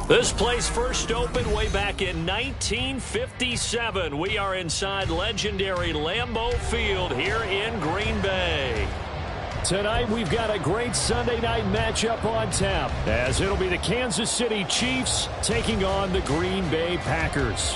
This place first opened way back in 1957. We are inside legendary Lambeau Field here in Green Bay. Tonight we've got a great Sunday night matchup on tap, as it'll be the Kansas City Chiefs taking on the Green Bay Packers.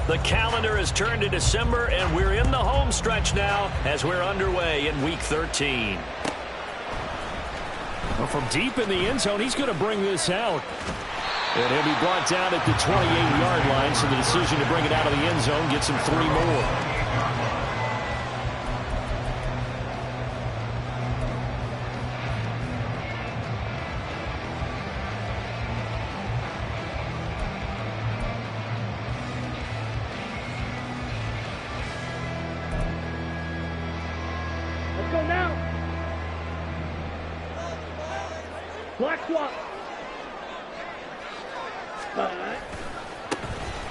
The calendar has turned to December, and we're in the home stretch now as we're underway in Week 13. Well, from deep in the end zone, he's going to bring this out. And he'll be brought down at the 28-yard line, so the decision to bring it out of the end zone gets him 3 more.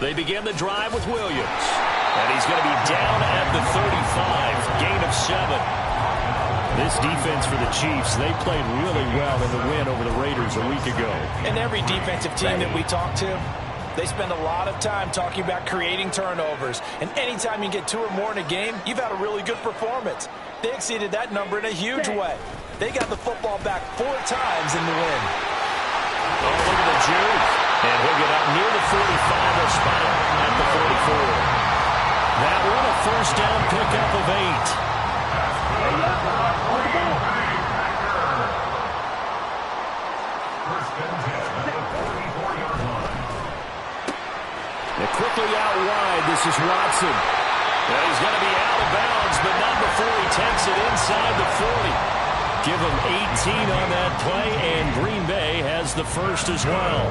They begin the drive with Williams. And he's going to be down at the 35. Gain of 7. This defense for the Chiefs, they played really well in the win over the Raiders a week ago. And every defensive team that we talk to, they spend a lot of time talking about creating turnovers. And anytime you get 2 or more in a game, you've had a really good performance. They exceeded that number in a huge way. They got the football back 4 times in the win. Oh, look at the juke. And he'll get up near the 45 or spot at the 44. That one a first down pickup of 8. And quickly out wide, this is Watson. And he's going to be out of bounds, but not before he takes it inside the 40. Give him 18 on that play, and Green Bay has the first as well.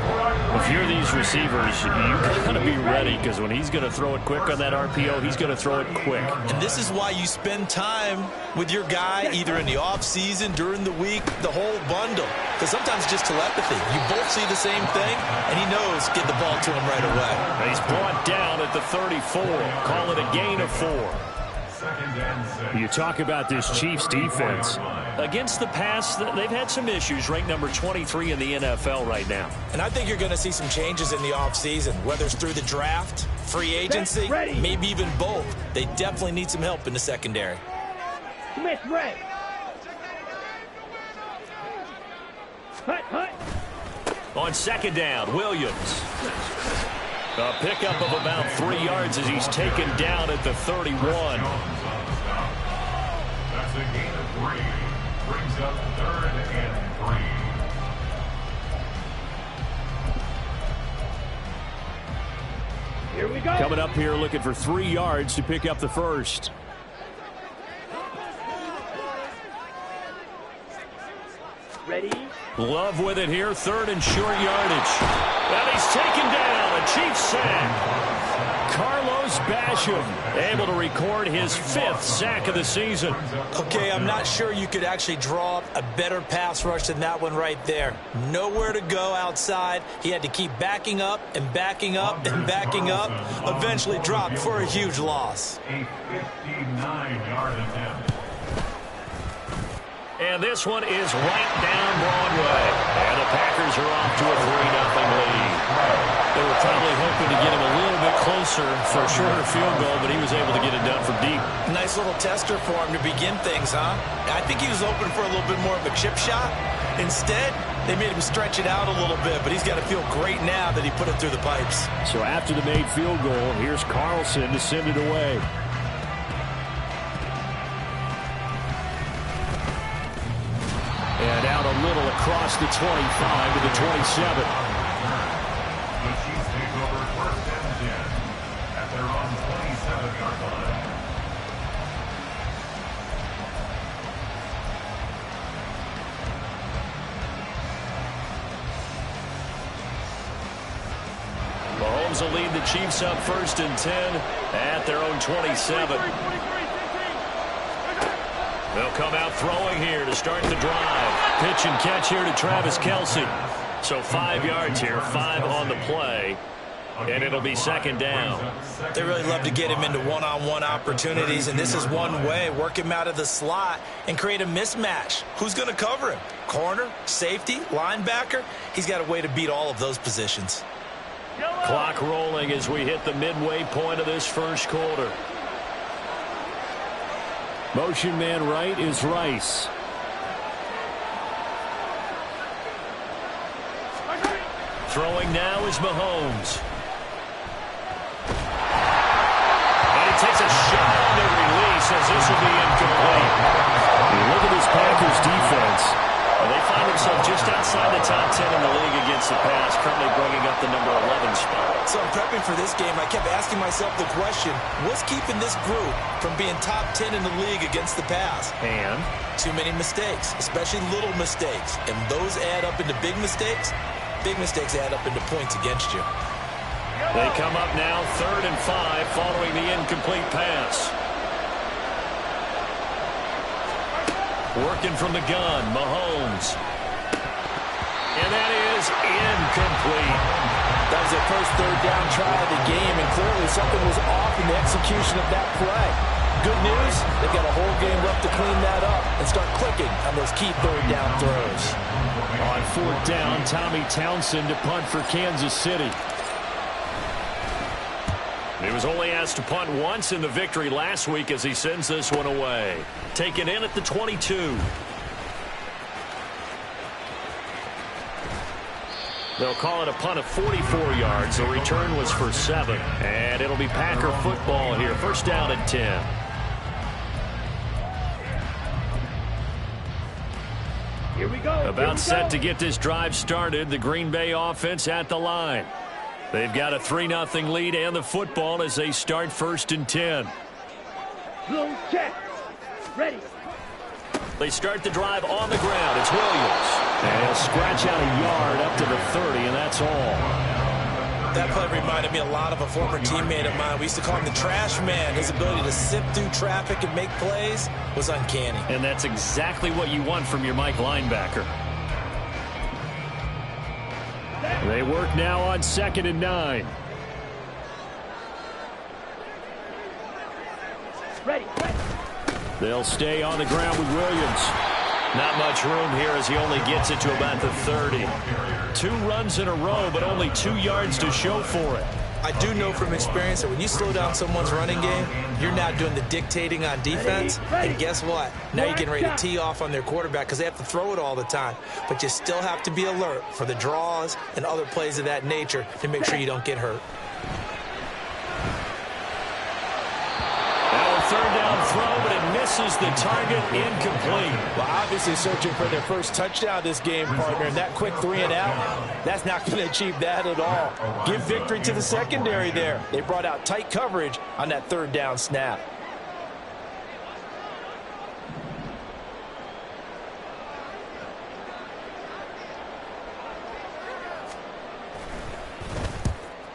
If you're these receivers, you got to be ready, because when he's going to throw it quick on that RPO, he's going to throw it quick. And this is why you spend time with your guy, either in the offseason, during the week, the whole bundle. Because sometimes it's just telepathy. You both see the same thing, and he knows get the ball to him right away. And he's brought down at the 34. Call it a gain of 4. You talk about this Chiefs defense. Against the pass, they've had some issues. Ranked number 23 in the NFL right now. And I think you're going to see some changes in the offseason, whether it's through the draft, free agency, maybe even both. They definitely need some help in the secondary. Smith, red. Hut. On second down, Williams. A pickup of about 3 yards as he's taken down at the 31. That's a gain of 3. Brings up 3rd and 3. Here we go. Coming up here looking for 3 yards to pick up the first. Ready? Love with it here, 3rd and short yardage. And he's taken down, a Chiefs sack. Carlos Basham able to record his 5th sack of the season. Okay, I'm not sure you could actually draw up a better pass rush than that one right there. Nowhere to go outside. He had to keep backing up and backing up and backing up. Eventually dropped for a huge loss. A 59-yard attempt. And this one is right down Broadway. And the Packers are off to a 3-0 lead. They were probably hoping to get him a little bit closer for a shorter field goal, but he was able to get it done from deep. Nice little tester for him to begin things, huh? I think he was open for a little bit more of a chip shot. Instead, they made him stretch it out a little bit, but he's got to feel great now that he put it through the pipes. So after the made field goal, here's Carlson to send it away. And out a little across the 25 to the 27. The Chiefs take over 1st and 10 at their own 27-yard line. Mahomes will lead the Chiefs up 1st and 10 at their own 27. They'll come out throwing here to start the drive. Pitch and catch here to Travis Kelce. So 5 yards here, 5 on the play. And it'll be 2nd down. They really love to get him into one-on-one opportunities, and this is one way. Work him out of the slot and create a mismatch. Who's going to cover him? Corner, safety, linebacker? He's got a way to beat all of those positions. Clock rolling as we hit the midway point of this first quarter. Motion man right is Rice. Throwing now is Mahomes. Takes a shot on the release as this will be incomplete. Look at this Packers defense. They find themselves just outside the top 10 in the league against the pass, currently bringing up the number 11 spot. So I'm prepping for this game. I kept asking myself the question, what's keeping this group from being top 10 in the league against the pass? And? Too many mistakes, especially little mistakes. And those add up into big mistakes. Big mistakes add up into points against you. They come up now 3rd and 5 following the incomplete pass. Working from the gun, Mahomes. And that is incomplete. That was their first 3rd down try of the game, and clearly something was off in the execution of that play. Good news, they've got a whole game left to clean that up and start clicking on those key 3rd down throws. On 4th down, Tommy Townsend to punt for Kansas City. He was only asked to punt once in the victory last week as he sends this one away. Taken in at the 22. They'll call it a punt of 44 yards. The return was for 7. And it'll be Packer football here. 1st down and 10. Here we go. About set to get this drive started. The Green Bay offense at the line. They've got a 3-0 lead and the football as they start 1st and 10. Blue check. Ready. They start the drive on the ground. It's Williams. And he'll scratch out a yard up to the 30, and that's all. That play reminded me a lot of a former teammate of mine. We used to call him the trash man. His ability to sift through traffic and make plays was uncanny. And that's exactly what you want from your Mike linebacker. They work now on 2nd and 9. Ready. They'll stay on the ground with Williams. Not much room here as he only gets it to about the 30. 2 runs in a row, but only 2 yards to show for it. I do know from experience that when you slow down someone's running game, you're not doing the dictating on defense. And guess what? Now you're getting ready to tee off on their quarterback because they have to throw it all the time. But you still have to be alert for the draws and other plays of that nature to make sure you don't get hurt. Now a 3rd down throw, but it misses the target, incomplete. Well, obviously searching for their first touchdown this game, partner. And that quick 3 and out, that's not going to achieve that at all. Give victory to the secondary there. They brought out tight coverage on that 3rd down snap.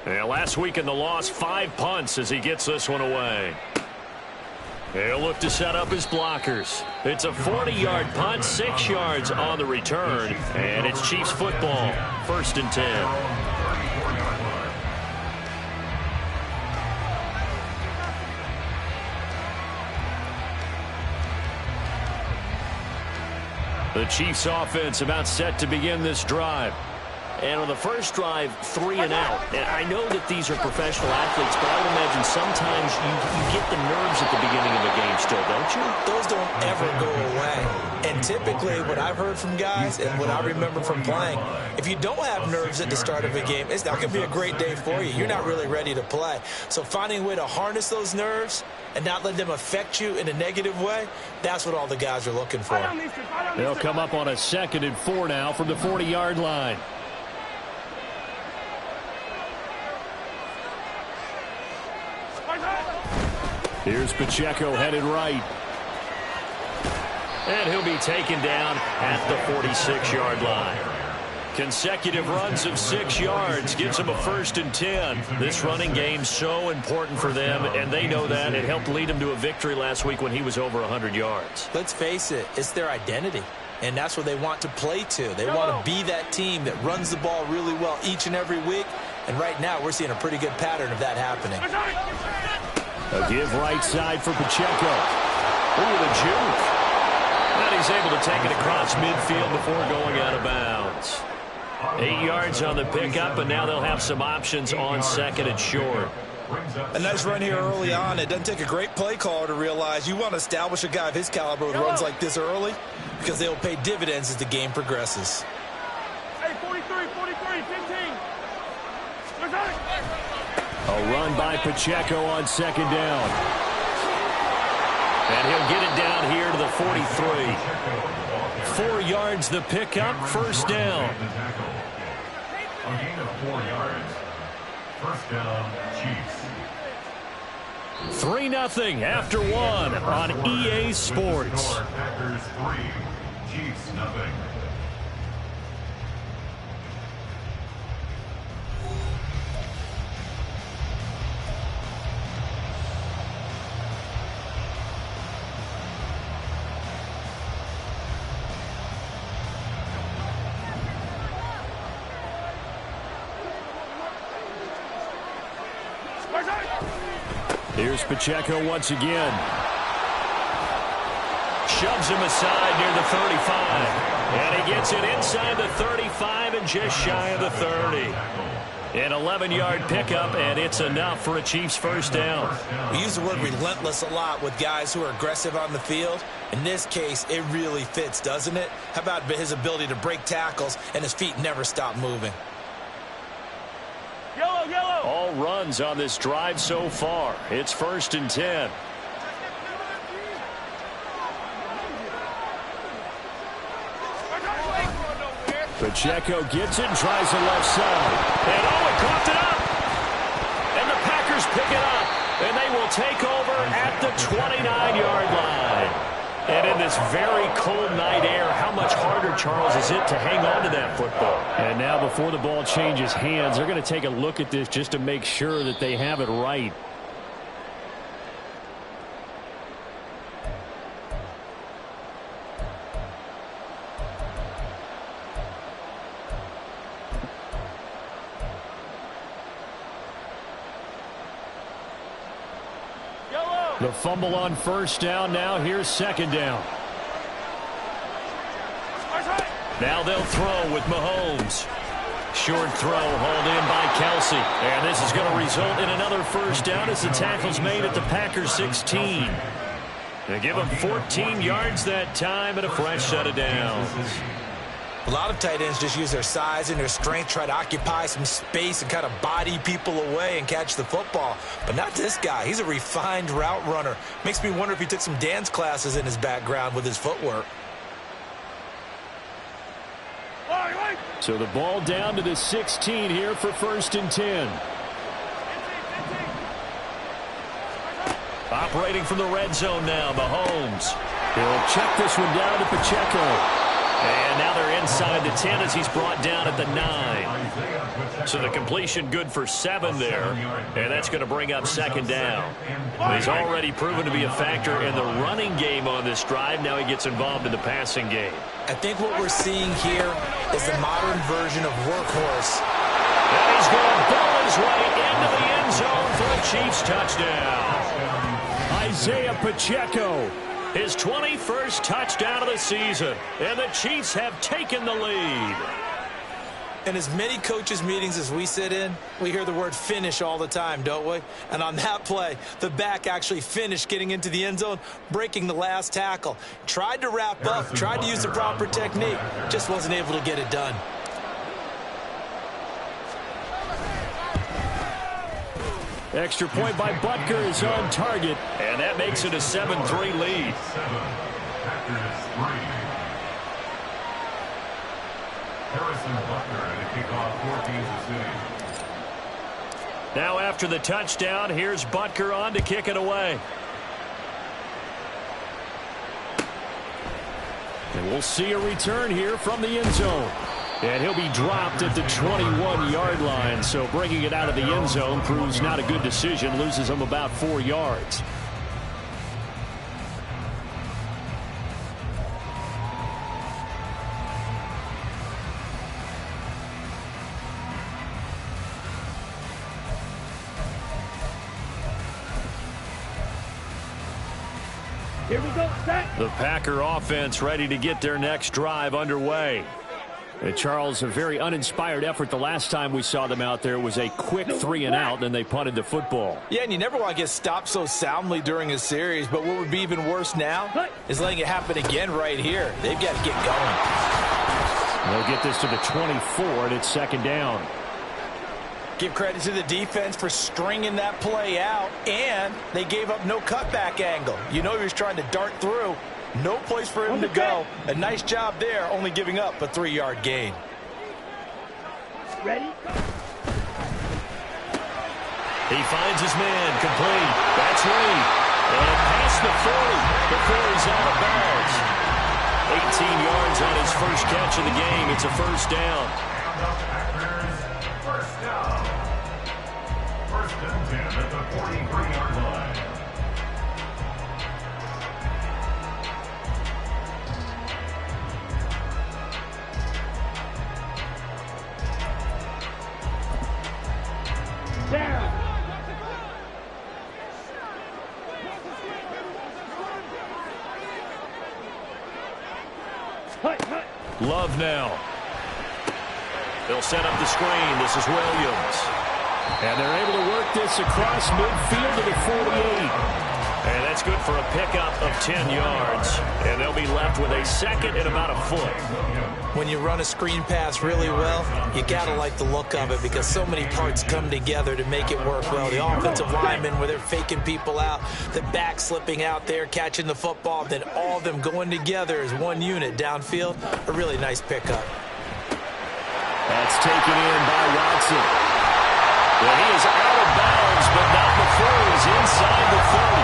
And last week in the loss, 5 punts as he gets this one away. He'll look to set up his blockers. It's a 40-yard punt, 6 yards on the return, and it's Chiefs football, 1st and 10. The Chiefs offense about set to begin this drive. And on the first drive, 3 and out. And I know that these are professional athletes, but I would imagine sometimes you get the nerves at the beginning of a game still, don't you? Those don't ever go away. And typically what I've heard from guys and what I remember from playing, if you don't have nerves at the start of a game, it's not going to be a great day for you. You're not really ready to play. So finding a way to harness those nerves and not let them affect you in a negative way, that's what all the guys are looking for. They'll come up on a 2nd and 4 now from the 40-yard line. Here's Pacheco headed right. And he'll be taken down at the 46-yard line. Consecutive runs of 6 yards gives them a 1st and 10. This running game's so important for them, and they know that. It helped lead them to a victory last week when he was over 100 yards. Let's face it, it's their identity, and that's what they want to play to. They want to be that team that runs the ball really well each and every week, and right now we're seeing a pretty good pattern of that happening. A give right side for Pacheco. Ooh, the juke. And he's able to take it across midfield before going out of bounds. 8 yards on the pickup, and now they'll have some options on 2nd and short. A nice run here early on. It doesn't take a great play caller to realize you want to establish a guy of his caliber with runs like this early because they will pay dividends as the game progresses. Hey, 43, 15. A run by Pacheco on 2nd down. And he'll get it down here to the 43. 4 yards the pickup, 1st down. A gain of 4 yards. 1st down, Chiefs. 3-0 after 1 on EA Sports. Packers 3, Chiefs nothing. Here's Pacheco once again. Shoves him aside near the 35. And he gets it inside the 35 and just shy of the 30. An 11-yard pickup, and it's enough for a Chiefs 1st down. We use the word relentless a lot with guys who are aggressive on the field. In this case, it really fits, doesn't it? How about his ability to break tackles and his feet never stop moving? Yellow. All runs on this drive so far. It's 1st and 10. Pacheco gets it and tries the left side. And he coughed it up. And the Packers pick it up. And they will take over at the 29-yard line. And in this very cold night air, how much harder, Charles, is it to hang on to that football? And now before the ball changes hands, they're going to take a look at this just to make sure that they have it right. The fumble on 1st down. Now here's 2nd down. Now they'll throw with Mahomes. Short throw hauled in by Kelsey. And this is going to result in another 1st down as the tackle's made at the Packers 16. They give them 14 yards that time and a fresh set of downs. A lot of tight ends just use their size and their strength, try to occupy some space and kind of body people away and catch the football. But not this guy. He's a refined route runner. Makes me wonder if he took some dance classes in his background with his footwork. So the ball down to the 16 here for 1st and 10. Operating from the red zone now, Mahomes. He'll check this one down to Pacheco. And now they're inside the 10 as he's brought down at the 9. So the completion good for 7 there. And that's going to bring up 2nd down. He's already proven to be a factor in the running game on this drive. Now he gets involved in the passing game. I think what we're seeing here is the modern version of workhorse. And he's going to ball his way into the end zone for a Chiefs touchdown. Isaiah Pacheco. His 21st touchdown of the season. And the Chiefs have taken the lead. In as many coaches' meetings as we sit in, we hear the word finish all the time, don't we? And on that play, the back actually finished getting into the end zone, breaking the last tackle. Tried to wrap up, tried to use the proper technique, just wasn't able to get it done. Extra point by Butker is on target, and that makes it a 7-3 lead. Harrison Butker to kick off for Kansas City. Now after the touchdown, here's Butker on to kick it away. And we'll see a return here from the end zone. And he'll be dropped at the 21-yard line. So bringing it out of the end zone proves not a good decision. Loses him about 4 yards. Here we go, set. The Packer offense ready to get their next drive underway. Charles, a very uninspired effort the last time we saw them out there. Was a quick 3-and-out, and they punted the football. Yeah, and you never want to get stopped so soundly during a series, but what would be even worse now is letting it happen again right here. They've got to get going. They'll get this to the 24, and it's 2nd down. Give credit to the defense for stringing that play out, and they gave up no cutback angle. You know he was trying to dart through. No place for him to go. A nice job there, only giving up a 3-yard gain. Ready? He finds his man, complete. That's Lee. And past the 40 before he's out of bounds. 18 yards on his first catch of the game. It's a 1st down. First down. 1st and 10 at the 43-yard line. Down. Love now. They'll set up the screen. This is Williams. And they're able to work this across midfield to the 48. And that's good for a pickup of 10 yards. And they'll be left with a 2nd and about a foot. When you run a screen pass really well, you got to like the look of it because so many parts come together to make it work well. The offensive linemen, where they're faking people out, the back slipping out there, catching the football, then all of them going together as one unit downfield. A really nice pickup. That's taken in by Watson. Well, he is out of bounds, but not before he's inside the 30.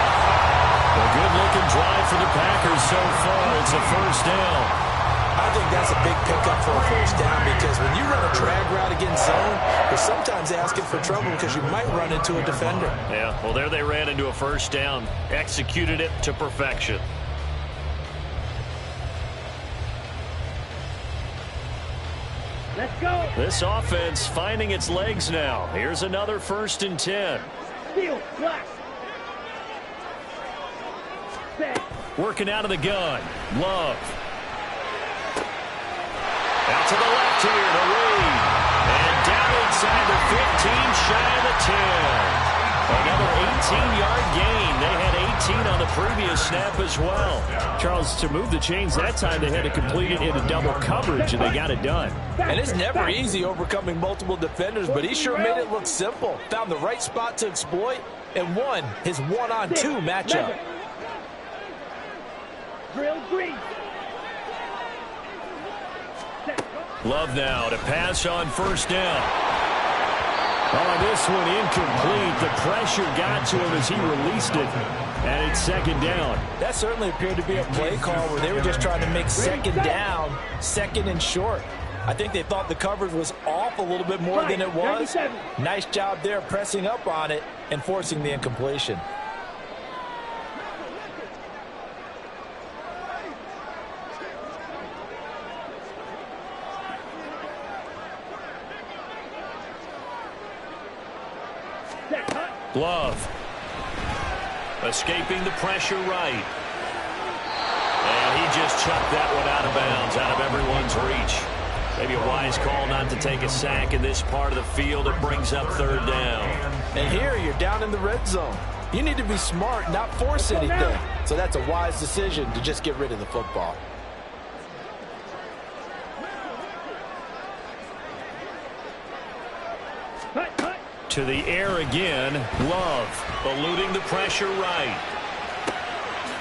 A good-looking drive for the Packers so far. It's a 1st down. I think that's a big pickup for a 1st down because when you run a drag route against zone, you're sometimes asking for trouble because you might run into a defender. Yeah, well, there they ran into a 1st down. Executed it to perfection. Let's go. This offense finding its legs now. Here's another 1st and 10. Steal, black. Set. Working out of the gun. Love. Out to the left here to Reed. And down inside the 15, shy of the 10. Another 18-yard gain. They had 18 on the previous snap as well. Charles, to move the chains that time, they had to complete it into double coverage, and they got it done. And it's never easy overcoming multiple defenders, but he sure made it look simple. Found the right spot to exploit and won his 1-on-2 matchup. Drill green. Love now to pass on 1st down. Oh, this one incomplete. The pressure got to him as he released it. And it's 2nd down. That certainly appeared to be a play call where they were just trying to make 2nd down, 2nd and short. I think they thought the coverage was off a little bit more than it was. Nice job there pressing up on it and forcing the incompletion. Love. Escaping the pressure right. And he just chucked that one out of bounds, out of everyone's reach. Maybe a wise call not to take a sack in this part of the field. It brings up 3rd down. And here you're down in the red zone. You need to be smart, not force anything. So that's a wise decision to just get rid of the football. To the air again. Love eluding the pressure right.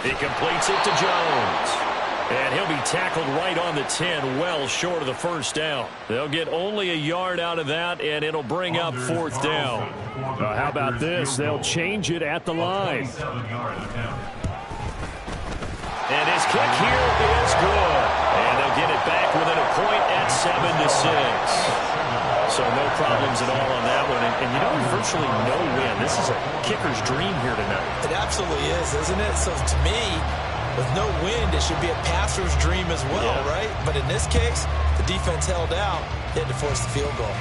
He completes it to Jones. And he'll be tackled right on the 10, well short of the 1st down. They'll get only a yard out of that, and it'll bring up 4th down. How about this? They'll change it at the line. And his kick here is good. And they'll get it back within a point at 7-6. problems at all on that one. And you know, virtually no win. This is a kicker's dream here tonight. It absolutely is, isn't it? So to me, with no wind, it should be a passer's dream as well, right? But in this case, the defense held out. They had to force the field goal.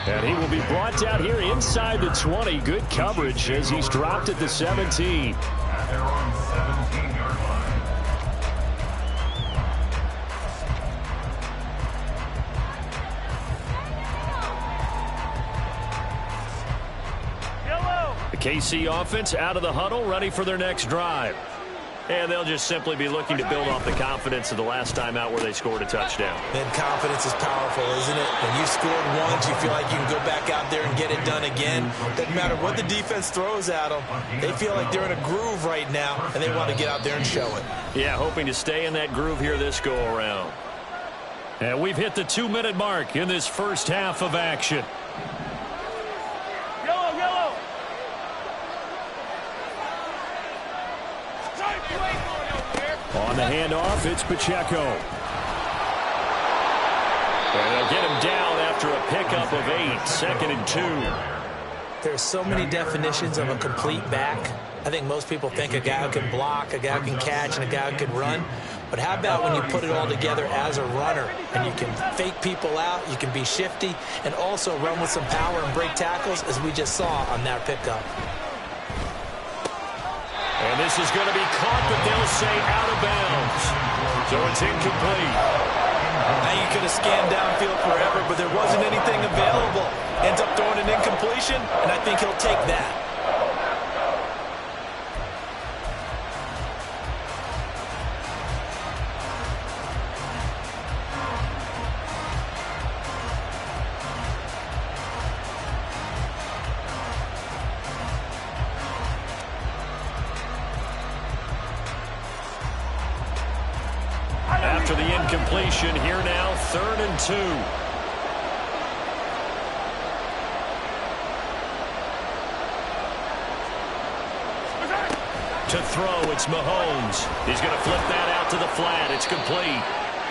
And he will be brought down here inside the 20. Good coverage as he's dropped at the 17. At their own 17-yard line. The KC offense out of the huddle, ready for their next drive. And they'll just simply be looking to build off the confidence of the last time out where they scored a touchdown. And confidence is powerful, isn't it? When you scored once, you feel like you can go back out there and get it done again. Doesn't matter what the defense throws at them. They feel like they're in a groove right now, and they want to get out there and show it. Yeah, hoping to stay in that groove here this go-around. And we've hit the 2-minute mark in this first half of action. On the handoff, it's Pacheco. And they'll get him down after a pickup of 8, 2nd and 2. There's so many definitions of a complete back. I think most people think a guy who can block, a guy who can catch, and a guy who can run. But how about when you put it all together as a runner and you can fake people out, you can be shifty, and also run with some power and break tackles, as we just saw on that pickup. And this is going to be caught, but they'll say out of bounds. So it's incomplete. Now you could have scanned downfield forever, but there wasn't anything available. Ends up throwing an incompletion, and I think he'll take that. After the incompletion, here now, 3rd and 2. To throw, it's Mahomes. He's going to flip that out to the flat. It's complete.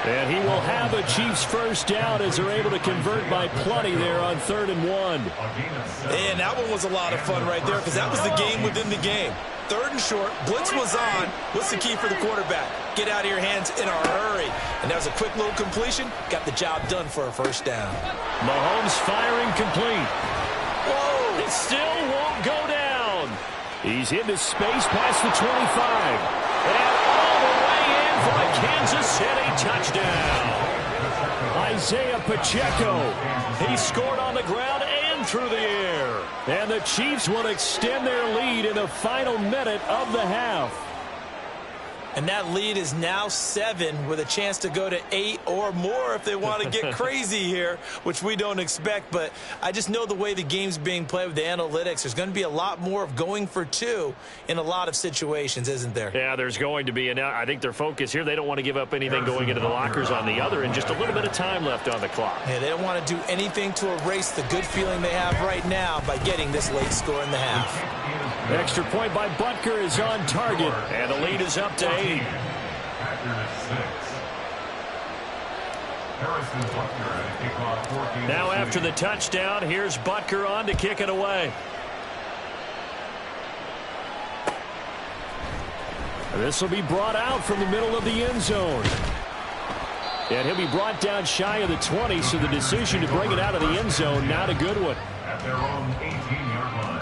And he will have a Chiefs first down as they're able to convert by plenty there on 3rd and 1. And that one was a lot of fun right there because that was the game within the game. 3rd and short, blitz was on. What's the key for the quarterback? Get out of your hands in a hurry. And that was a quick little completion. Got the job done for a first down. Mahomes firing complete. Whoa! It still won't go down. He's into space past the 25. And all the way in for a Kansas City touchdown. Isaiah Pacheco. He scored on the ground and through the air. And the Chiefs will extend their lead in the final minute of the half. And that lead is now 7 with a chance to go to 8 or more if they want to get crazy here, which we don't expect. But I just know the way the game's being played with the analytics, there's going to be a lot more of going for 2 in a lot of situations, isn't there? Yeah, there's going to be. And I think their focus here, they don't want to give up anything going into the lockers on the other, and just a little bit of time left on the clock. Yeah, they don't want to do anything to erase the good feeling they have right now by getting this late score in the half. Extra point by Butker is on target, and the lead is up to 8. Now after the touchdown, here's Butker on to kick it away. This will be brought out from the middle of the end zone. And he'll be brought down shy of the 20, so the decision to bring it out of the end zone, not a good one. At their own 18-yard line.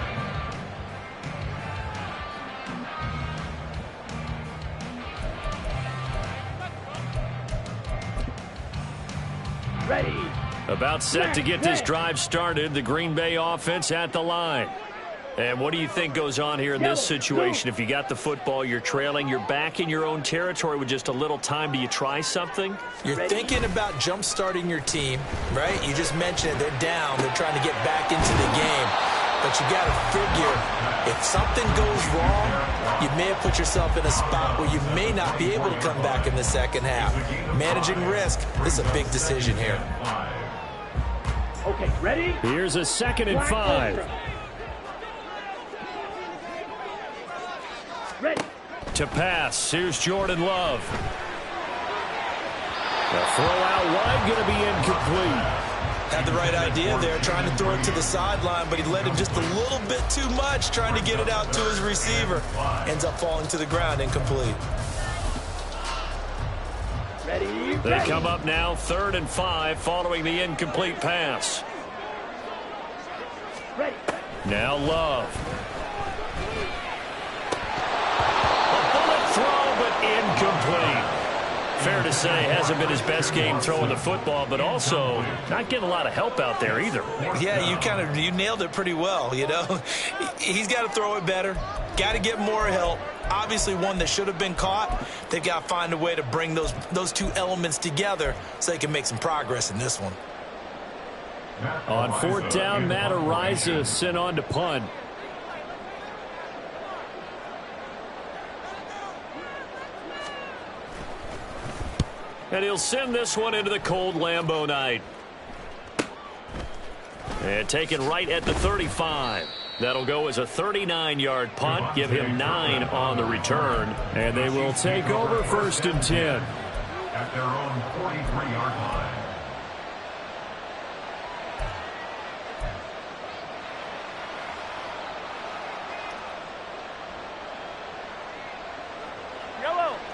Ready. About set to get this drive started, the Green Bay offense at the line. And what do you think goes on here in this situation? If you got the football, you're trailing, you're back in your own territory with just a little time. Do you try something? You're thinking about jump-starting your team, right? You just mentioned it. They're down. They're trying to get back into the game. But you got to figure, if something goes wrong, you may have put yourself in a spot where you may not be able to come back in the second half. Managing risk, this is a big decision here. Okay, ready? Here's a 2nd and 5. Ready. To pass, here's Jordan Love. The throw out wide going to be incomplete. Had the right idea there, trying to throw it to the sideline, but he led him just a little bit too much, trying to get it out to his receiver. Ends up falling to the ground, incomplete. Ready, They come up now 3rd and 5 following the incomplete pass. ready. Now Love. A bullet throw, but incomplete. Fair to say, hasn't been his best game throwing the football, but also not getting a lot of help out there either. Yeah, you nailed it pretty well, you know. He's got to throw it better, got to get more help. Obviously one that should have been caught. They've got to find a way to bring those two elements together so they can make some progress in this one. On 4th down, Matt Ariza sent on to punt. And he'll send this one into the cold Lambeau night. And taken right at the 35. That'll go as a 39-yard punt. Give him 9 on the return. And they will take over 1st and 10. At their own 43-yard line.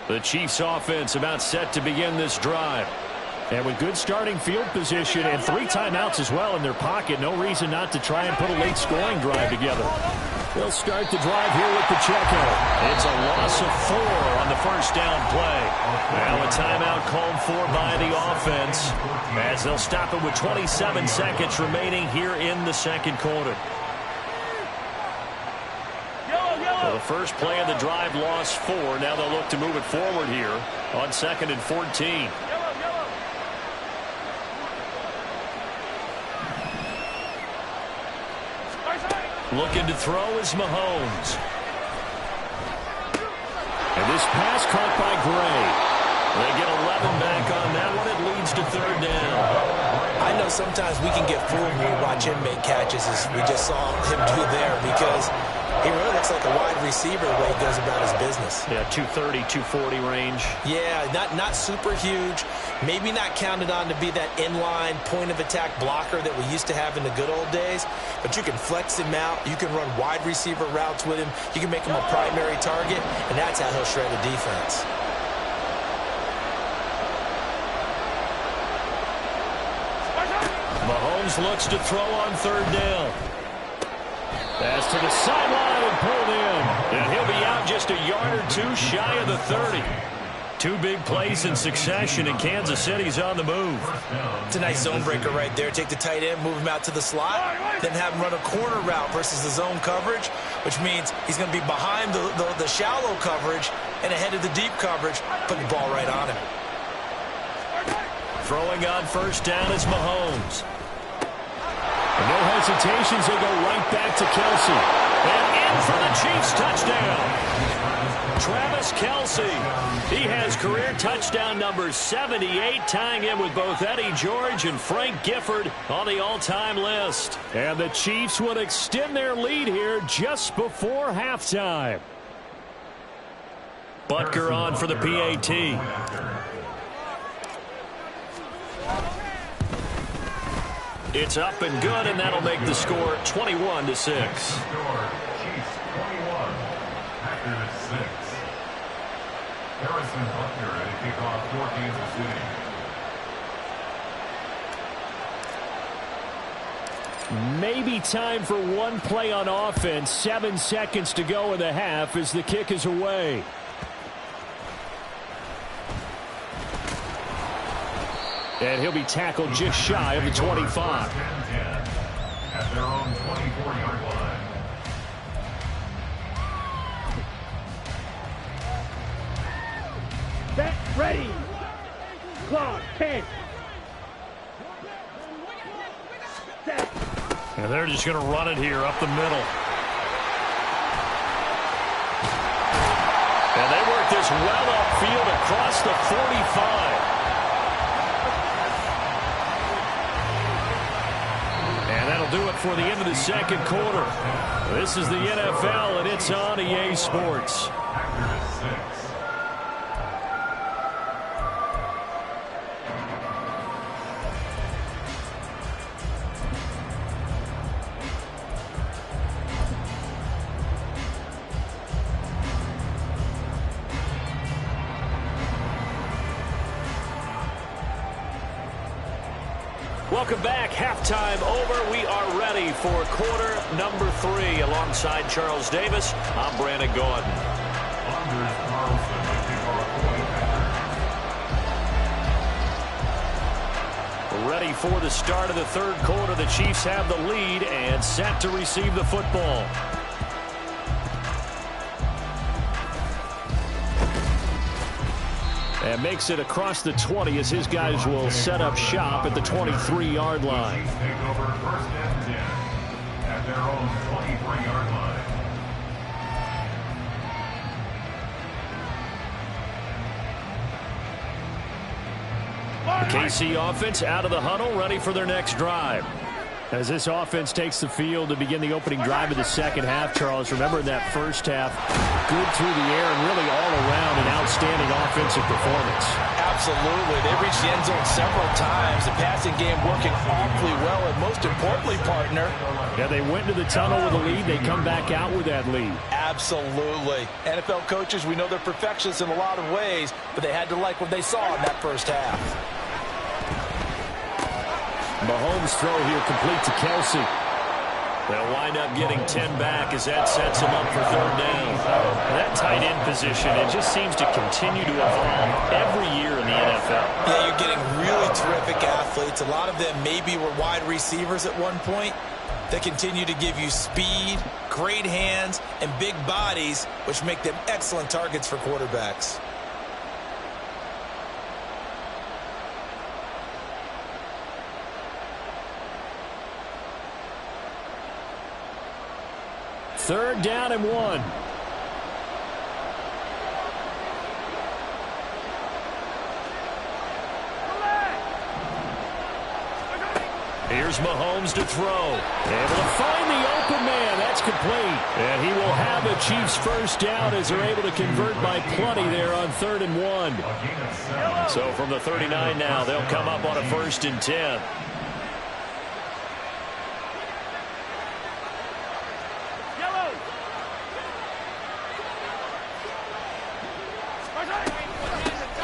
The Chiefs offense about set to begin this drive. And with good starting field position and 3 timeouts as well in their pocket, no reason not to try and put a late scoring drive together. They'll start the drive here with the checkout. It's a loss of 4 on the 1st down play. Now a timeout called for by the offense as they'll stop it with 27 seconds remaining here in the 2nd quarter. Well, the first play of the drive lost 4. Now they'll look to move it forward here on 2nd and 14. Looking to throw is Mahomes. And this pass caught by Gray. They get 11 back on that one. It leads to 3rd down. I know sometimes we can get fooled when we watch him make catches, as we just saw him do there, because he really looks like a wide receiver the way he goes about his business. Yeah, 230, 240 range. Yeah, not super huge. Maybe not counted on to be that inline point-of-attack blocker that we used to have in the good old days. But you can flex him out. You can run wide receiver routes with him. You can make him a primary target, and that's how he'll shred a defense. Mahomes looks to throw on 3rd down. Pass to the sideline and pulled in. And he'll be out just a yard or 2 shy of the 30. 2 big plays in succession, and Kansas City's on the move. It's a nice zone breaker right there. Take the tight end, move him out to the slot, then have him run a corner route versus the zone coverage, which means he's going to be behind the shallow coverage and ahead of the deep coverage, put the ball right on him. Throwing on 1st down is Mahomes. And no hesitations, they go right back to Kelsey. And in for the Chiefs touchdown. Travis Kelsey. He has career touchdown number 78, tying in with both Eddie George and Frank Gifford on the all-time list. And the Chiefs would extend their lead here just before halftime. Butker on for the PAT. It's up and good, and that'll make the score 21-6. Chiefs 21, Packers 6. Harrison Butker at a kickoff for Kansas City. Maybe time for one play on offense. 7 seconds to go in the half as the kick is away. And he'll be tackled just shy of the 25. At their own 24-yard line. Set, ready. Clock, 10. Set. And they're just going to run it here up the middle. And they work this well upfield across the 45. Do it for the end of the 2nd quarter. This is the NFL, and it's on EA Sports. Welcome back. Halftime over. We are ready for quarter number 3. Alongside Charles Davis, I'm Brandon Gordon. Ready for the start of the third quarter. The Chiefs have the lead and set to receive the football. And makes it across the 20 as his guys will set up shop at the 23-yard line. Take over first and 10 at their own 23-yard line. The KC offense out of the huddle, ready for their next drive. As this offense takes the field to begin the opening drive of the second half, Charles, remember in that first half, good through the air and really all around an outstanding offensive performance. Absolutely. They reached the end zone several times. The passing game working awfully well, and most importantly, partner. Yeah, they went into the tunnel with a lead. They come back out with that lead. Absolutely. NFL coaches, we know they're perfectionists in a lot of ways, but they had to like what they saw in that first half. Mahomes' throw here complete to Kelsey. They'll wind up getting 10 back as that sets him up for third down. That tight end position, it just seems to continue to evolve every year in the NFL. Yeah, you're getting really terrific athletes. A lot of them maybe were wide receivers at one point. They continue to give you speed, great hands, and big bodies, which make them excellent targets for quarterbacks. Third down and 1. Here's Mahomes to throw. Able to find the open man. That's complete. And he will have the Chiefs first down as they're able to convert by plenty there on 3rd and 1. So from the 39 now, they'll come up on a 1st and 10.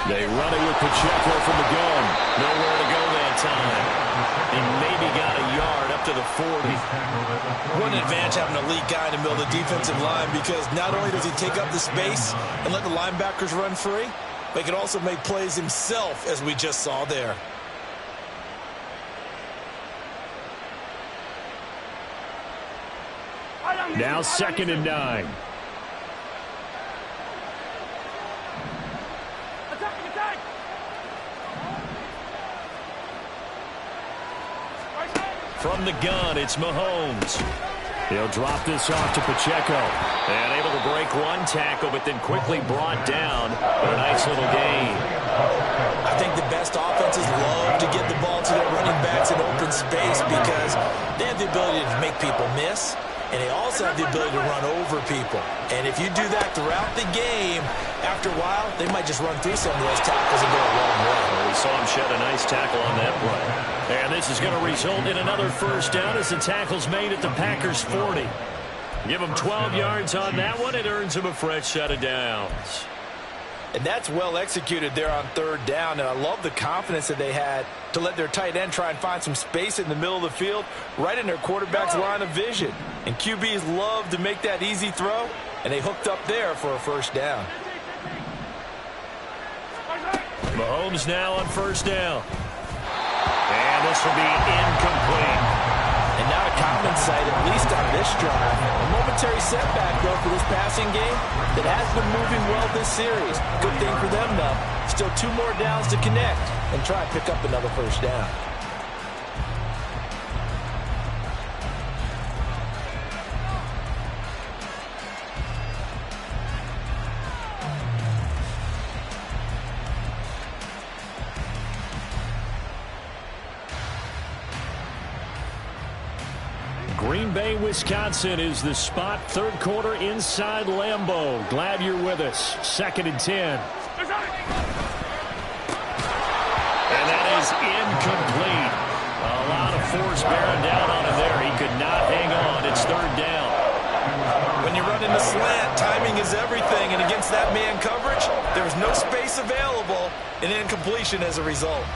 They run it with Pacheco from the gun. Nowhere to go that time. He maybe got a yard up to the 40. What an advantage having a elite guy in the middle of the defensive line, because not only does he take up the space and let the linebackers run free, but he can also make plays himself, as we just saw there. Now 2nd and 9. From the gun, it's Mahomes. He'll drop this off to Pacheco. And able to break one tackle, but then quickly brought down. But a nice little gain. I think the best offenses love to get the ball to their running backs in open space because they have the ability to make people miss, and they also have the ability to run over people. And if you do that throughout the game, after a while, they might just run through some of those tackles and go a long way. Well, we saw him shed a nice tackle on that play. And this is going to result in another first down as the tackle's made at the Packers' 40. Give him 12 yards on that one. It earns him a fresh set of downs. And that's well executed there on 3rd down. And I love the confidence that they had to let their tight end try and find some space in the middle of the field, right in their quarterback's line of vision. And QBs love to make that easy throw, and they hooked up there for a first down. Mahomes now on 1st down. And this will be incomplete. And not a common sight, at least on this drive. A momentary setback, though, for this passing game that has been moving well this series. Good thing for them, though. Still 2 more downs to connect and try and pick up another first down. Green Bay, Wisconsin is the spot. 3rd quarter inside Lambeau. Glad you're with us. 2nd and 10. And that is incomplete. A lot of force bearing down on him there. He could not hang on. It's 3rd down. When you run into slant, timing is everything. And against that man coverage, there's no space available, and incompletion as a result.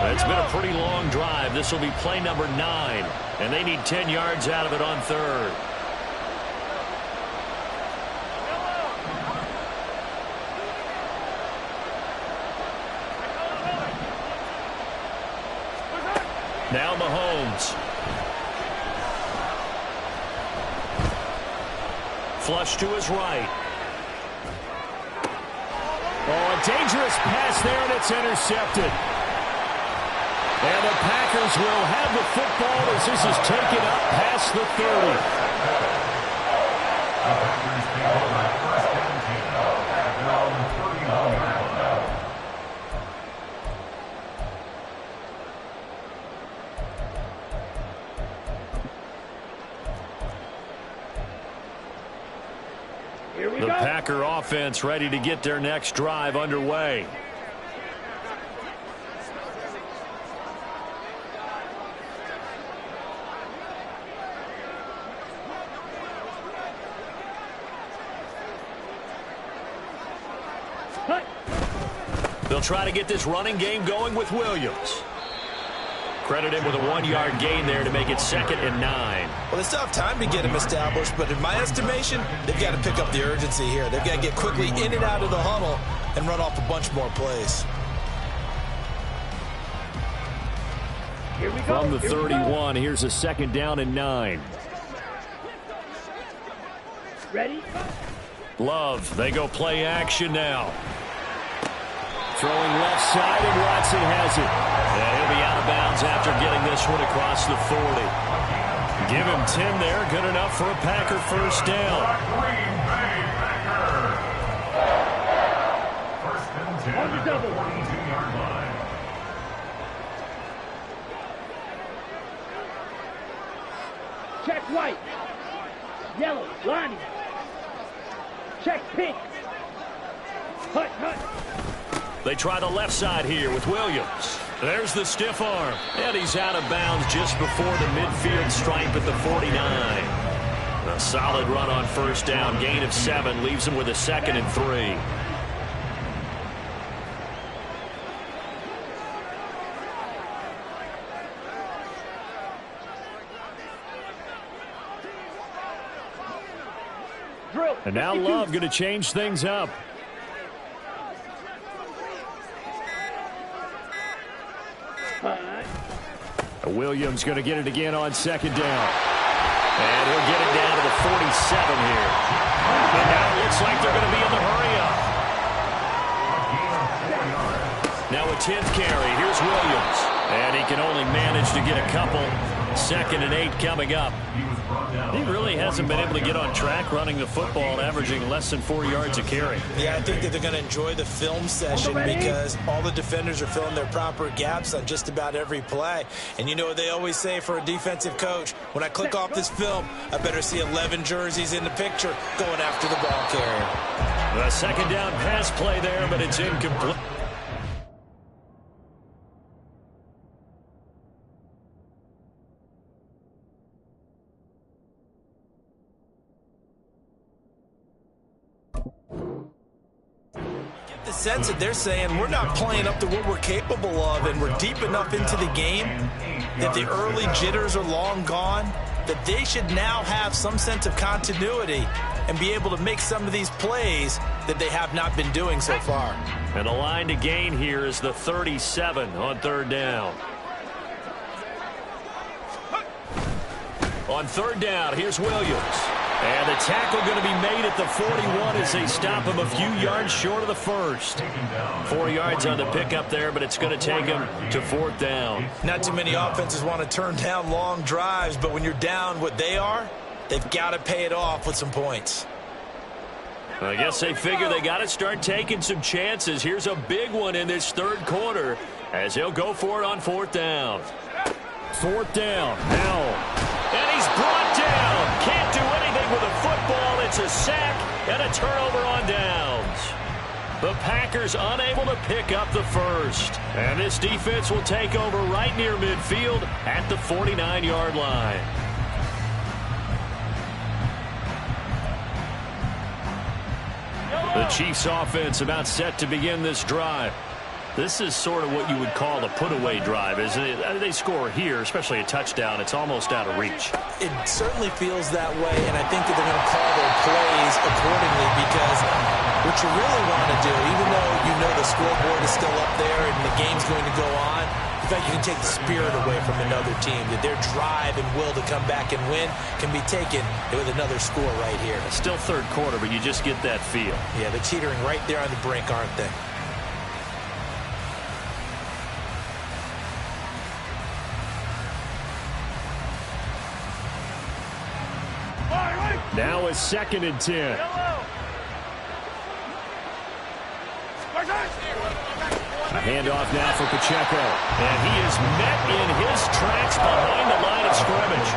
It's been a pretty long drive. This will be play number 9, and they need 10 yards out of it on third. Now Mahomes. Flush to his right. Oh, a dangerous pass there, and it's intercepted. And the Packers will have the football as this is taken up past the 30. The Packers take over first and 10 at their own 31-yard line. Here we The go. Packer offense ready to get their next drive underway. Cut. They'll try to get this running game going with Williams. Credit him with a 1-yard gain there to make it 2nd and 9. Well, they still have time to get him established, but in my estimation, they've got to pick up the urgency here. They've got to get quickly in and out of the huddle and run off a bunch more plays. Here we go. From the Here we go. 31, here's a 2nd down and 9. Ready? Love, they go play action now. Throwing left side, and Watson has it. And he'll be out of bounds after getting this one across the 40. Give him 10 there, good enough for a Packer first down. Green Bay Packers. First and 10 On the at the double. 42-yard line. Check white. Yellow. Lonnie. Check pink. Hut, hut. They try the left side here with Williams. There's the stiff arm. And he's out of bounds just before the midfield stripe at the 49. A solid run on first down. Gain of 7 leaves him with a 2nd and 3. Drill. And now 52. Love going to change things up. Hut. Williams going to get it again on 2nd down. And he'll get it down to the 47 here. And now it looks like they're going to be in the hurry-up. Now a 10th carry. Here's Williams. And he can only manage to get a couple. 2nd and 8 coming up. He really hasn't been able to get on track running the football, averaging less than 4 yards a carry. Yeah, I think that they're going to enjoy the film session because all the defenders are filling their proper gaps on just about every play. And you know what they always say for a defensive coach? When I click off this film, I better see 11 jerseys in the picture going after the ball carrier. The 2nd down pass play there, but it's incomplete. The sense that they're saying we're not playing up to what we're capable of, and we're deep enough into the game that the early jitters are long gone, that they should now have some sense of continuity and be able to make some of these plays that they have not been doing so far. And the line to gain here is the 37 on 3rd down. On 3rd down, here's Williams. And the tackle going to be made at the 41 as they stop him a few yards short of the first. 4 yards on the pickup there, but it's going to take him to 4th down. Not too many offenses want to turn down long drives, but when you're down what they are, they've got to pay it off with some points. I guess they figure they got to start taking some chances. Here's a big one in this 3rd quarter as he'll go for it on 4th down. 4th down, Howell. And he's brought down. Can't do anything with a football. It's a sack and a turnover on downs. The Packers unable to pick up the first. And this defense will take over right near midfield at the 49-yard line. The Chiefs offense about set to begin this drive. This is sort of what you would call a put-away drive, isn't it? They score here, especially a touchdown. It's almost out of reach. It certainly feels that way, and I think that they're going to call their plays accordingly because what you really want to do, even though you know the scoreboard is still up there and the game's going to go on, in fact, you can take the spirit away from another team, that their drive and will to come back and win can be taken with another score right here. Still third quarter, but you just get that feel. Yeah, they're teetering right there on the brink, aren't they? Now it's 2nd and 10. A handoff now for Pacheco. And he is met in his tracks behind the line of scrimmage.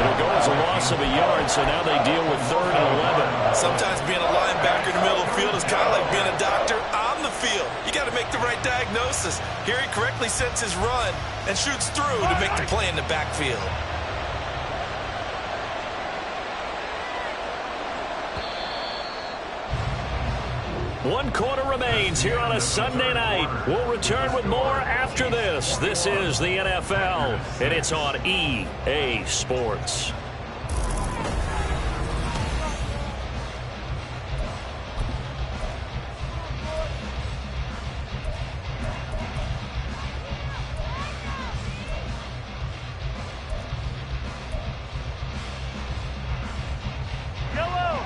It'll go as a loss of a yard, so now they deal with 3rd and 11. Sometimes being a linebacker in the middle of the field is kind of like being a doctor on the field. You got to make the right diagnosis. Here he correctly sets his run and shoots through to make the play in the backfield. One quarter remains here on a Sunday night. We'll return with more after this. This is the NFL, and it's on EA Sports.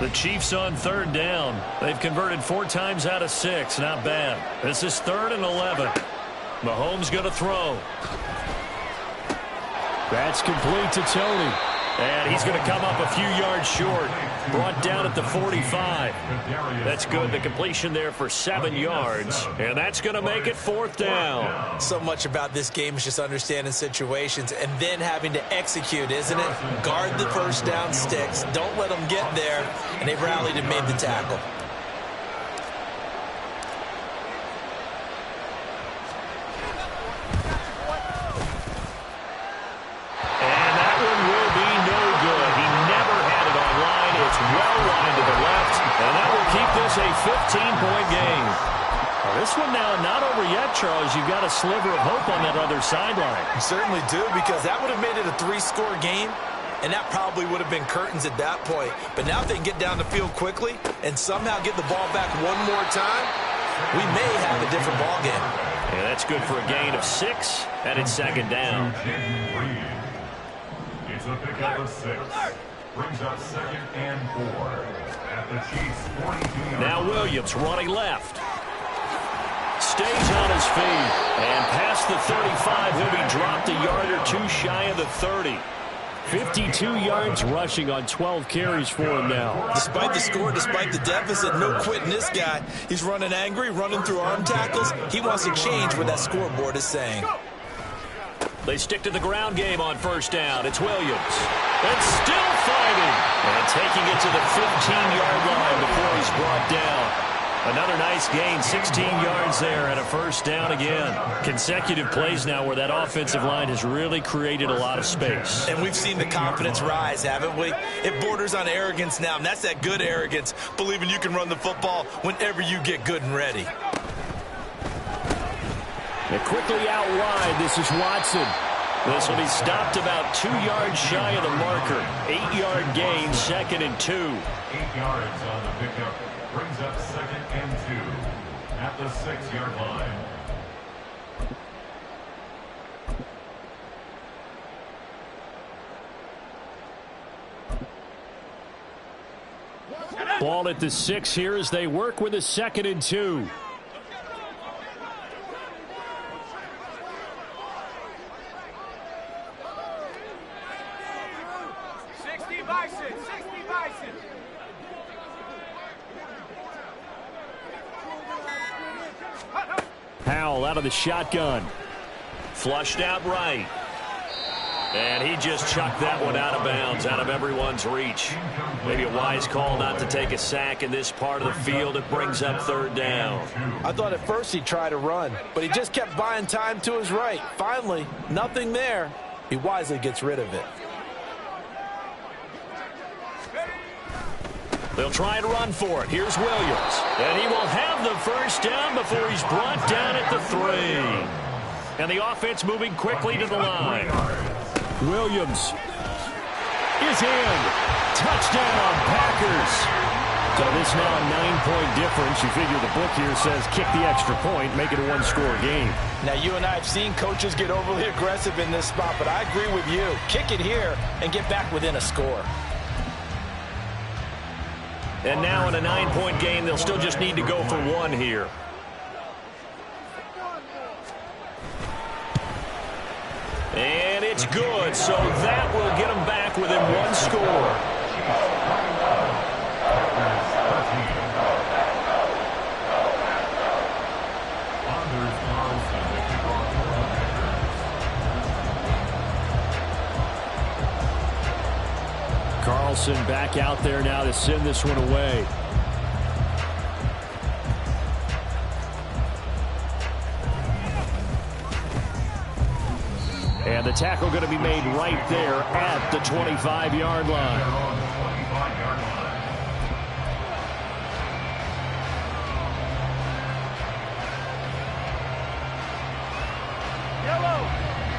The Chiefs on 3rd down. They've converted 4 times out of 6. Not bad. This is 3rd and 11. Mahomes going to throw. That's complete to Tony. And he's going to come up a few yards short. Brought down at the 45. That's good. The completion there for 7 yards. And that's going to make it 4th down. So much about this game is just understanding situations and then having to execute, isn't it? Guard the first down sticks. Don't let them get there. And they've rallied and made the tackle. A 15-point game. Well, this one now not over yet, Charles. You've got a sliver of hope on that other sideline. You certainly do, because that would have made it a 3-score game, and that probably would have been curtains at that point. But now if they can get down the field quickly and somehow get the ball back one more time, we may have a different ball game. Yeah, that's good for a gain of 6, and it's 2nd down. It's a pickup of 6. Brings up 2nd and 4. At the Chiefs' 42-yard now Williams running left. Stays on his feet. And past the 35, he'll be dropped a yard or 2 shy of the 30. 52 yards rushing on 12 carries for him now. Despite the score, despite the deficit, no quitting this guy. He's running angry, running through arm tackles. He wants to change what that scoreboard is saying. They stick to the ground game on 1st down. It's Williams. And still fighting. And taking it to the 15-yard line before he's brought down. Another nice gain, 16 yards there, and a 1st down again. Consecutive plays now where that offensive line has really created a lot of space. And we've seen the confidence rise, haven't we? It borders on arrogance now, and that's that good arrogance, believing you can run the football whenever you get good and ready. And quickly out wide, this is Watson. This will be stopped about 2 yards shy of the marker. 8-yard gain, 2nd and 2. 8 yards on the pickup. Brings up 2nd and 2. At the 6-yard line. Ball at the 6 here as they work with a 2nd and 2. Powell out of the shotgun. Flushed out right. And he just chucked that one out of bounds, out of everyone's reach. Maybe a wise call not to take a sack in this part of the field. It brings up 3rd down. I thought at first he'd try to run, but he just kept buying time to his right. Finally, nothing there. He wisely gets rid of it. They'll try and run for it. Here's Williams. And he will have the first down before he's brought down at the 3. And the offense moving quickly to the line. Williams is in. Touchdown, Packers. So this now a 9-point difference. You figure the book here says kick the extra point, make it a one-score game. Now, you and I have seen coaches get overly aggressive in this spot, but I agree with you. Kick it here and get back within a score. And now in a 9-point game, they'll still just need to go for one here. And it's good, so that will get them back within one score. Carlson back out there now to send this one away. And the tackle going to be made right there at the 25-yard line.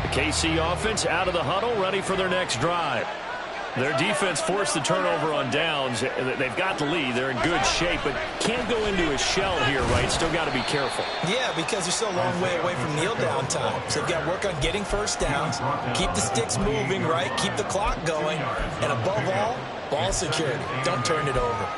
The KC offense out of the huddle, ready for their next drive. Their defense forced the turnover on downs. They've got the lead. They're in good shape, but can't go into a shell here, right? Still got to be careful. Yeah, because they're still a long way away from kneel down time. So they've got to work on getting first downs, keep the sticks moving, right? Keep the clock going. And above all, ball security. Don't turn it over.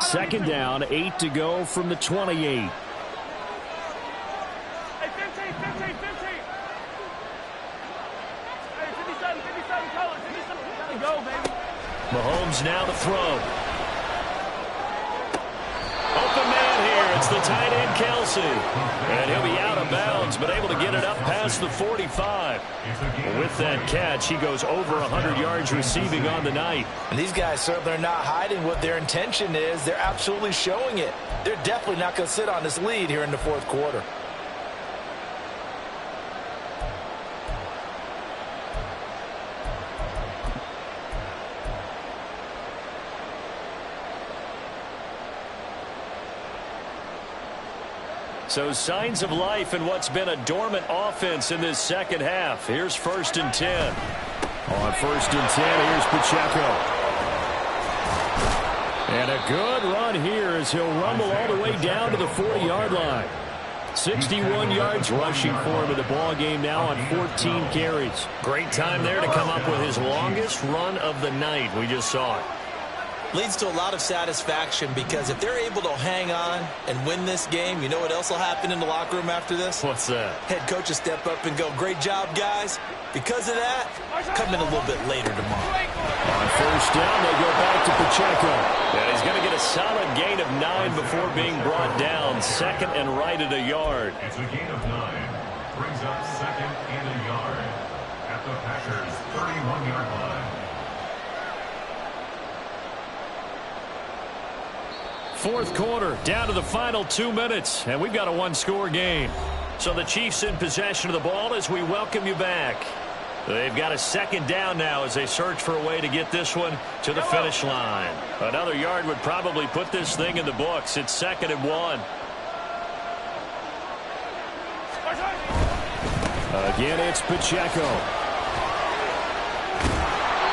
Second down, 8 to go from the 28. Hey, 15, 15, 15. Hey, 57, color, 57. Gotta go, baby. Mahomes now to throw. Open man here. It's the tight end, Kelsey. And he'll be out of bounds, but able to get it up past the 45. With that catch, he goes over 100 yards receiving on the night. And these guys certainly are not hiding what their intention is. They're absolutely showing it. They're definitely not going to sit on this lead here in the fourth quarter. So signs of life in what's been a dormant offense in this second half. Here's 1st and 10. On 1st and 10, here's Pacheco. And a good run here as he'll rumble all the way down to the 40-yard line. 61 yards rushing for him in the ball game now on 14 carries. Great time there to come up with his longest run of the night. We just saw it. Leads to a lot of satisfaction because if they're able to hang on and win this game, you know what else will happen in the locker room after this? What's that? Head coach will step up and go, great job, guys. Because of that, come in a little bit later tomorrow. On 1st down, they go back to Pacheco. And he's going to get a solid gain of 9 before being brought down. 2nd and right at a yard. It's a gain of 9. Brings up 2nd and a yard at the Packers' 31-yard line. Fourth quarter, down to the final 2 minutes, and we've got a one-score game. So the Chiefs in possession of the ball as we welcome you back. They've got a 2nd down now as they search for a way to get this one to the finish line. Another yard would probably put this thing in the books. It's 2nd and 1. Again, it's Pacheco.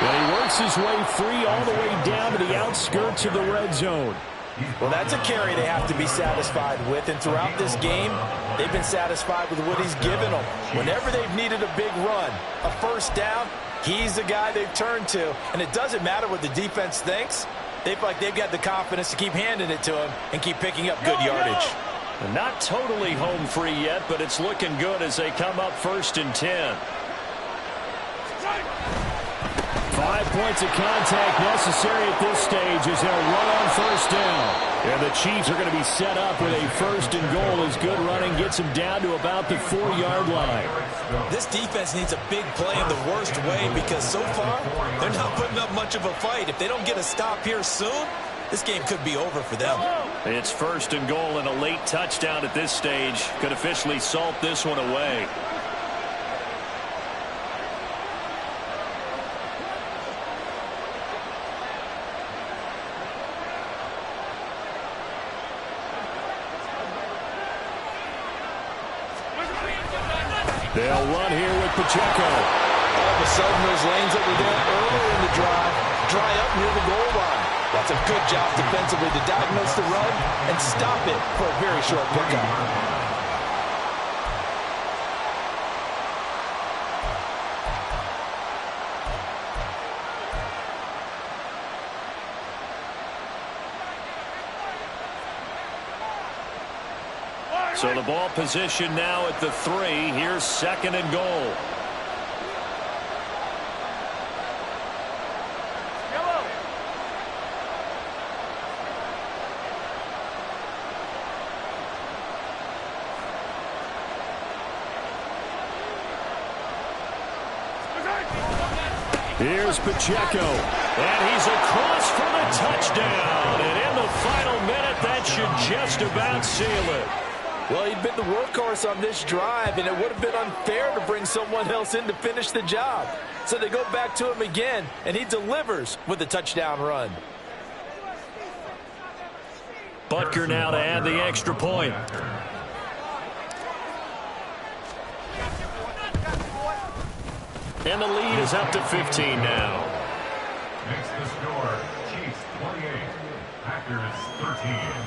And he works his way free all the way down to the outskirts of the red zone. Well, that's a carry they have to be satisfied with, and throughout this game, they've been satisfied with what he's given them. Whenever they've needed a big run, a 1st down, he's the guy they've turned to, and it doesn't matter what the defense thinks. They feel like they've got the confidence to keep handing it to him and keep picking up good yardage. Not totally home free yet, but it's looking good as they come up 1st and 10. 5 points of contact necessary at this stage as they'll run on first down. And the Chiefs are going to be set up with a first and goal as good running gets them down to about the 4-yard line. This defense needs a big play in the worst way because so far they're not putting up much of a fight. If they don't get a stop here soon, this game could be over for them. It's first and goal and a late touchdown at this stage could officially salt this one away. They'll run here with Pacheco. All of a sudden, those lanes that were there earlier in the drive dry up near the goal line. That's a good job defensively to diagnose the run and stop it for a very short pickup. So the ball position now at the 3. Here's second and goal. Here's Pacheco, and he's across for the touchdown. And in the final minute, that should just about seal it. Well, he'd been the workhorse on this drive, and it would have been unfair to bring someone else in to finish the job. So they go back to him again, and he delivers with a touchdown run. Butker now to add the extra point. And the lead is up to 15 now. Makes the score Chiefs 28, Packers 13.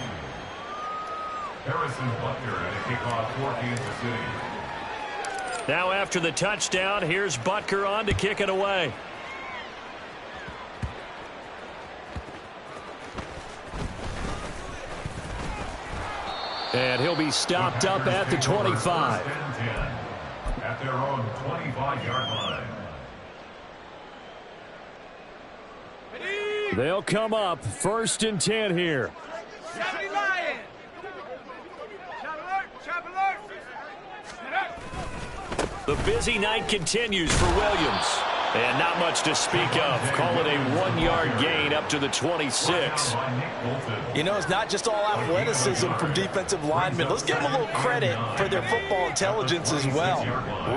Harrison Butker at a kickoff for Kansas City. Now after the touchdown, here's Butker on to kick it away. And he'll be stopped up at the 25. At their own 25-yard line. They'll come up first and 10 here. The busy night continues for Williams. And not much to speak of. Call it a 1-yard gain up to the 26. You know, it's not just all athleticism from defensive linemen. Let's give them a little credit for their football intelligence as well.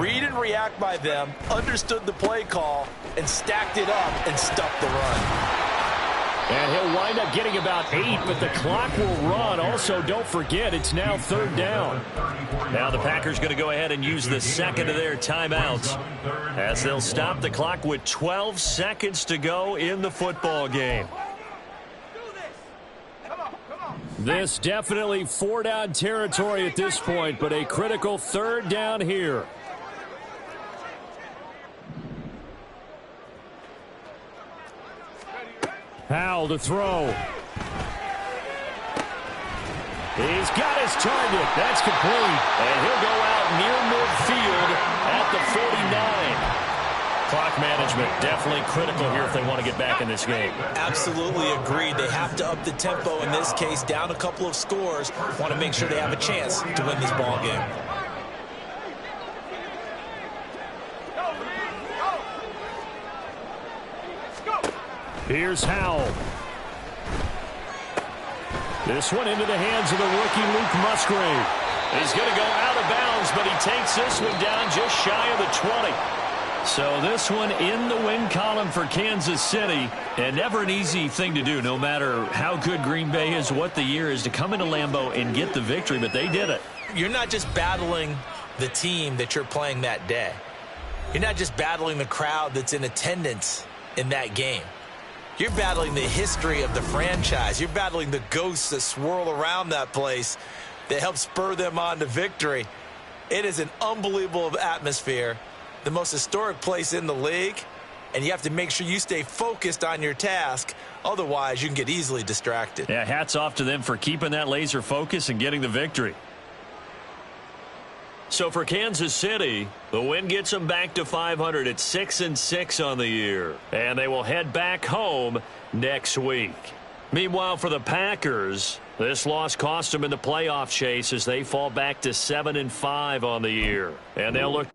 Read and react by them, understood the play call, and stacked it up and stuffed the run. And he'll wind up getting about 8, but the clock will run. Also, don't forget, it's now third down. Now the Packers going to go ahead and use the second of their timeouts as they'll stop the clock with 12 seconds to go in the football game. This definitely 4-down territory at this point, but a critical third down here. Howell to throw. He's got his target. That's complete. And he'll go out near midfield at the 49. Clock management definitely critical here if they want to get back in this game. Absolutely agreed. They have to up the tempo in this case, down a couple of scores. Want to make sure they have a chance to win this ball game. Here's Howell. This one into the hands of the rookie Luke Musgrave. He's going to go out of bounds, but he takes this one down just shy of the 20. So this one in the win column for Kansas City. And never an easy thing to do, no matter how good Green Bay is, what the year is, to come into Lambeau and get the victory, but they did it. You're not just battling the team that you're playing that day. You're not just battling the crowd that's in attendance in that game. You're battling the history of the franchise. You're battling the ghosts that swirl around that place that help spur them on to victory. It is an unbelievable atmosphere, the most historic place in the league, and you have to make sure you stay focused on your task. Otherwise, you can get easily distracted. Yeah, hats off to them for keeping that laser focus and getting the victory. So for Kansas City, the win gets them back to 500 at 6-6 on the year. And they will head back home next week. Meanwhile, for the Packers, this loss cost them in the playoff chase as they fall back to 7-5 on the year. And they'll look